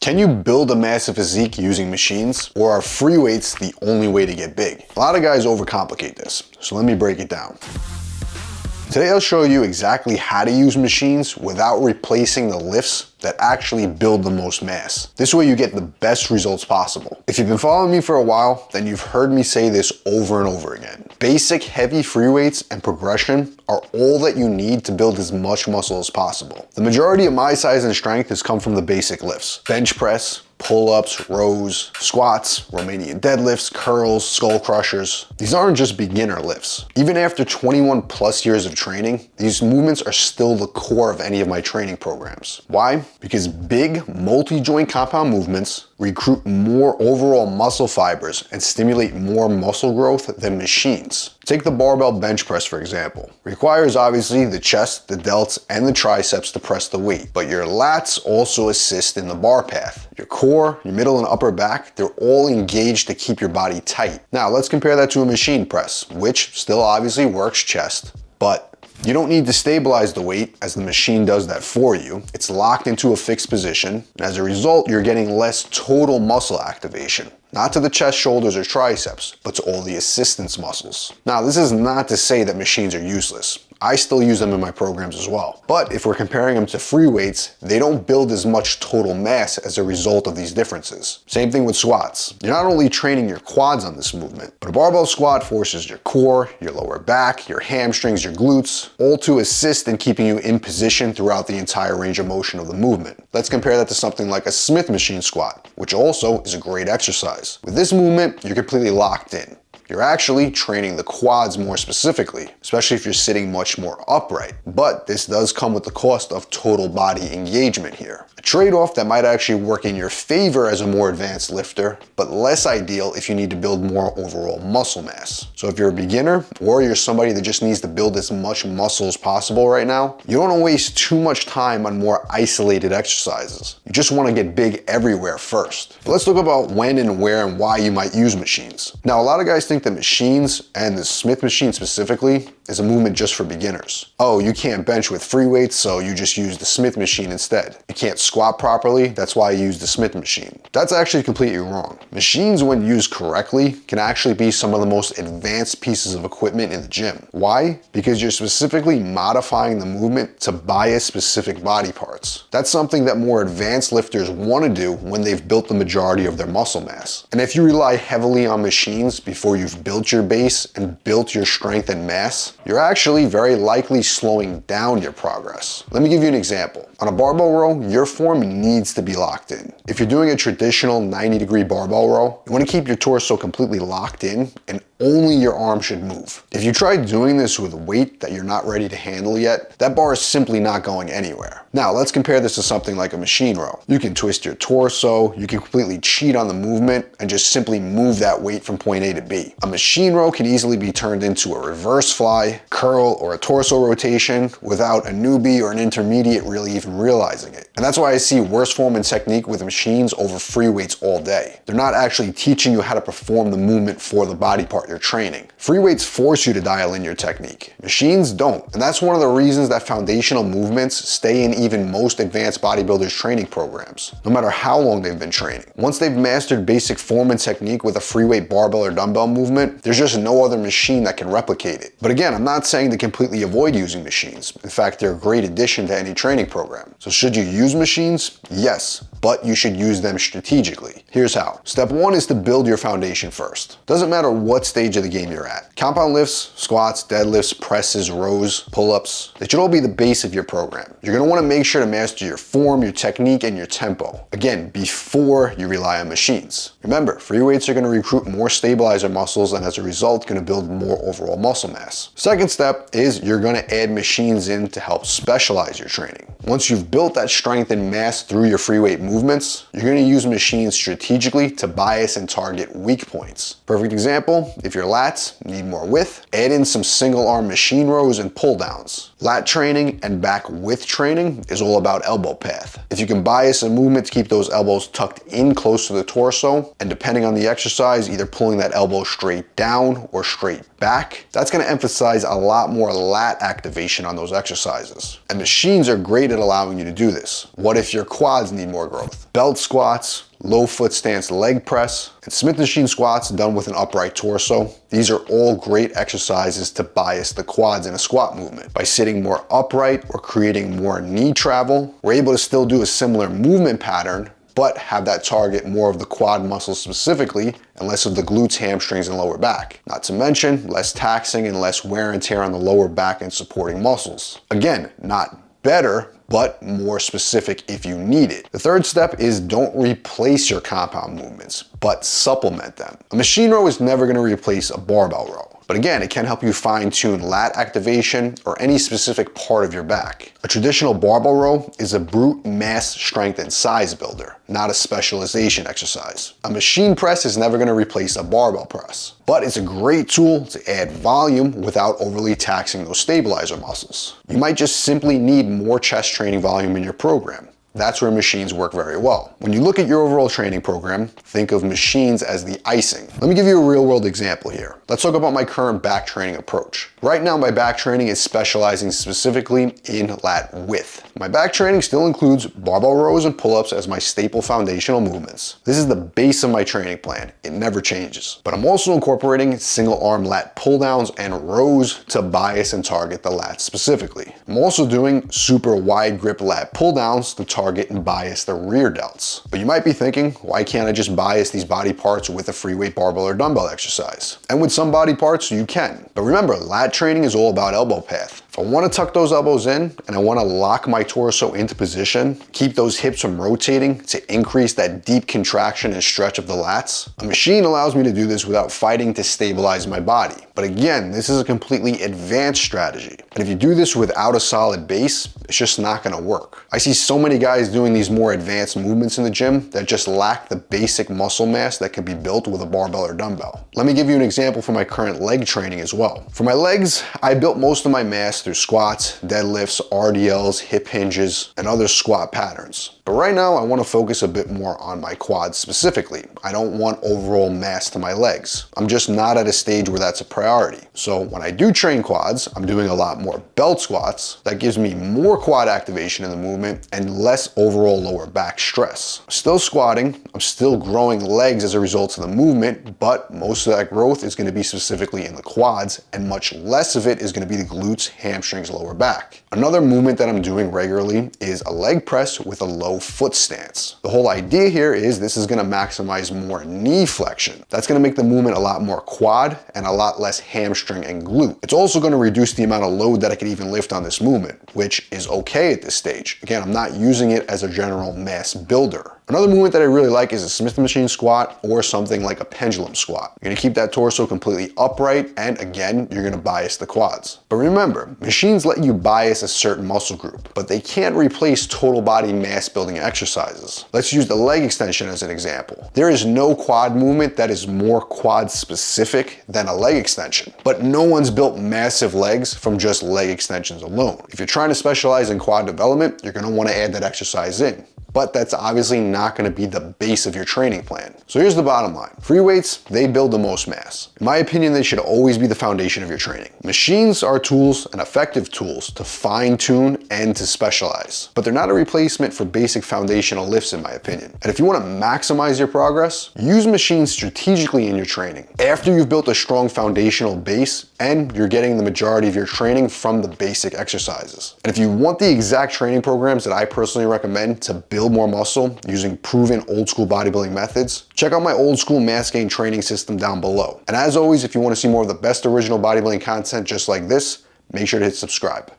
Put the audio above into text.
Can you build a massive physique using machines, or are free weights the only way to get big? A lot of guys overcomplicate this, so let me break it down. Today I'll show you exactly how to use machines without replacing the lifts that actually build the most mass. This way you get the best results possible. If you've been following me for a while, then you've heard me say this over and over again. Basic heavy free weights and progression are all that you need to build as much muscle as possible. The majority of my size and strength has come from the basic lifts: bench press, pull-ups, rows, squats, Romanian deadlifts, curls, skull crushers. These aren't just beginner lifts. Even after 21 plus years of training, these movements are still the core of any of my training programs. Why? Because big, multi-joint compound movements recruit more overall muscle fibers and stimulate more muscle growth than machines. Take the barbell bench press, for example. Requires obviously the chest, the delts, and the triceps to press the weight, but your lats also assist in the bar path. Your core, your middle and upper back, they're all engaged to keep your body tight. Now let's compare that to a machine press, which still obviously works chest, but you don't need to stabilize the weight as the machine does that for you. It's locked into a fixed position, and as a result, you're getting less total muscle activation. Not to the chest, shoulders, or triceps, but to all the assistance muscles. Now, this is not to say that machines are useless. I still use them in my programs as well. But if we're comparing them to free weights, they don't build as much total mass as a result of these differences. Same thing with squats. You're not only training your quads on this movement, but a barbell squat forces your core, your lower back, your hamstrings, your glutes, all to assist in keeping you in position throughout the entire range of motion of the movement. Let's compare that to something like a Smith machine squat, which also is a great exercise. With this movement, you're completely locked in. You're actually training the quads more specifically, especially if you're sitting much more upright. But this does come with the cost of total body engagement here. A trade-off that might actually work in your favor as a more advanced lifter, but less ideal if you need to build more overall muscle mass. So if you're a beginner, or you're somebody that just needs to build as much muscle as possible right now, you don't want to waste too much time on more isolated exercises. You just want to get big everywhere first. But let's talk about when and where and why you might use machines. Now, a lot of guys think that machines, and the Smith machine specifically, is a movement just for beginners. Oh, you can't bench with free weights, so you just use the Smith machine instead. You can't squat properly, that's why you use the Smith machine. That's actually completely wrong. Machines, when used correctly, can actually be some of the most advanced pieces of equipment in the gym. Why? Because you're specifically modifying the movement to bias specific body parts. That's something that more advanced lifters want to do when they've built the majority of their muscle mass. And if you rely heavily on machines before you've built your base and built your strength and mass, you're actually very likely slowing down your progress. Let me give you an example. On a barbell row, your form needs to be locked in. If you're doing a traditional 90-degree barbell row, you want to keep your torso completely locked in and only your arm should move. If you try doing this with weight that you're not ready to handle yet, that bar is simply not going anywhere. Now, let's compare this to something like a machine row. You can twist your torso, you can completely cheat on the movement and just simply move that weight from point A to B. A machine row can easily be turned into a reverse fly, curl, or a torso rotation without a newbie or an intermediate really even realizing it. And that's why I see worse form and technique with machines over free weights all day. They're not actually teaching you how to perform the movement for the body part you're training. Free weights force you to dial in your technique. Machines don't. And that's one of the reasons that foundational movements stay in even most advanced bodybuilders training programs, no matter how long they've been training. Once they've mastered basic form and technique with a free weight barbell or dumbbell movement, there's just no other machine that can replicate it. But again, I'm not saying to completely avoid using machines. In fact, they're a great addition to any training program. So should you use machines? Yes, but you should use them strategically. Here's how. Step one is to build your foundation first. Doesn't matter what stage of the game you're at. Compound lifts, squats, deadlifts, presses, rows, pull-ups, they should all be the base of your program. You're gonna wanna make sure to master your form, your technique, and your tempo. Again, before you rely on machines. Remember, free weights are gonna recruit more stabilizer muscles and as a result, gonna build more overall muscle mass. Second step is you're gonna add machines in to help specialize your training. Once you've built that strength and mass through your free weight movements, you're gonna use machines strategically to bias and target weak points. Perfect example, if your lats need more width, add in some single arm machine rows and pull downs. Lat training and back width training is all about elbow path. If you can bias a movement to keep those elbows tucked in close to the torso, and depending on the exercise, either pulling that elbow straight down or straight back, that's going to emphasize a lot more lat activation on those exercises. And machines are great at allowing you to do this. What if your quads need more growth? Belt squats, low foot stance leg press, and Smith machine squats done with an upright torso. These are all great exercises to bias the quads in a squat movement. By sitting more upright or creating more knee travel, we're able to still do a similar movement pattern, but have that target more of the quad muscles specifically and less of the glutes, hamstrings, and lower back. Not to mention less taxing and less wear and tear on the lower back and supporting muscles. Again, not better, but more specific if you need it. The third step is don't replace your compound movements, but supplement them. A machine row is never gonna replace a barbell row. But again, it can help you fine-tune lat activation or any specific part of your back. A traditional barbell row is a brute mass strength and size builder, not a specialization exercise. A machine press is never gonna replace a barbell press, but it's a great tool to add volume without overly taxing those stabilizer muscles. You might just simply need more chest training volume in your program. That's where machines work very well. When you look at your overall training program, think of machines as the icing. Let me give you a real world example here. Let's talk about my current back training approach. Right now, my back training is specializing specifically in lat width. My back training still includes barbell rows and pull-ups as my staple foundational movements. This is the base of my training plan. It never changes. But I'm also incorporating single arm lat pull downs and rows to bias and target the lats specifically. I'm also doing super wide grip lat pull downs to target and bias the rear delts. But you might be thinking, why can't I just bias these body parts with a free weight barbell or dumbbell exercise? And with some body parts, you can. But remember, lat training is all about elbow path. If I want to tuck those elbows in and I want to lock my torso into position, keep those hips from rotating to increase that deep contraction and stretch of the lats, a machine allows me to do this without fighting to stabilize my body. But again, this is a completely advanced strategy. And if you do this without a solid base, it's just not going to work. I see so many guys doing these more advanced movements in the gym that just lack the basic muscle mass that can be built with a barbell or dumbbell. Let me give you an example from my current leg training as well. For my legs, I built most of my mass through squats, deadlifts, RDLs, hip hinges, and other squat patterns. But right now, I want to focus a bit more on my quads specifically. I don't want overall mass to my legs. I'm just not at a stage where that's a priority. So when I do train quads, I'm doing a lot more belt squats. That gives me more quad activation in the movement and less overall lower back stress. I'm still squatting, I'm still growing legs as a result of the movement, but most of that growth is going to be specifically in the quads, and much less of it is going to be the glutes, hamstrings, lower back. Another movement that I'm doing regularly is a leg press with a low foot stance. The whole idea here is this is going to maximize more knee flexion. That's going to make the movement a lot more quad and a lot less hamstring and glute. It's also going to reduce the amount of load that I can even lift on this movement, which is okay at this stage. Again, I'm not using it as a general mass builder. Another movement that I really like is a Smith machine squat or something like a pendulum squat. You're gonna keep that torso completely upright, and again, you're gonna bias the quads. But remember, machines let you bias a certain muscle group, but they can't replace total body mass building exercises. Let's use the leg extension as an example. There is no quad movement that is more quad specific than a leg extension, but no one's built massive legs from just leg extensions alone. If you're trying to specialize in quad development, you're gonna wanna add that exercise in. But that's obviously not going to be the base of your training plan. So here's the bottom line. Free weights, they build the most mass. In my opinion, they should always be the foundation of your training. Machines are tools and effective tools to fine tune and to specialize, but they're not a replacement for basic foundational lifts in my opinion. And if you want to maximize your progress, use machines strategically in your training. After you've built a strong foundational base and you're getting the majority of your training from the basic exercises. And if you want the exact training programs that I personally recommend to build more muscle using proven old school bodybuilding methods, check out my old school mass gain training system down below. And as always, if you want to see more of the best original bodybuilding content just like this, make sure to hit subscribe.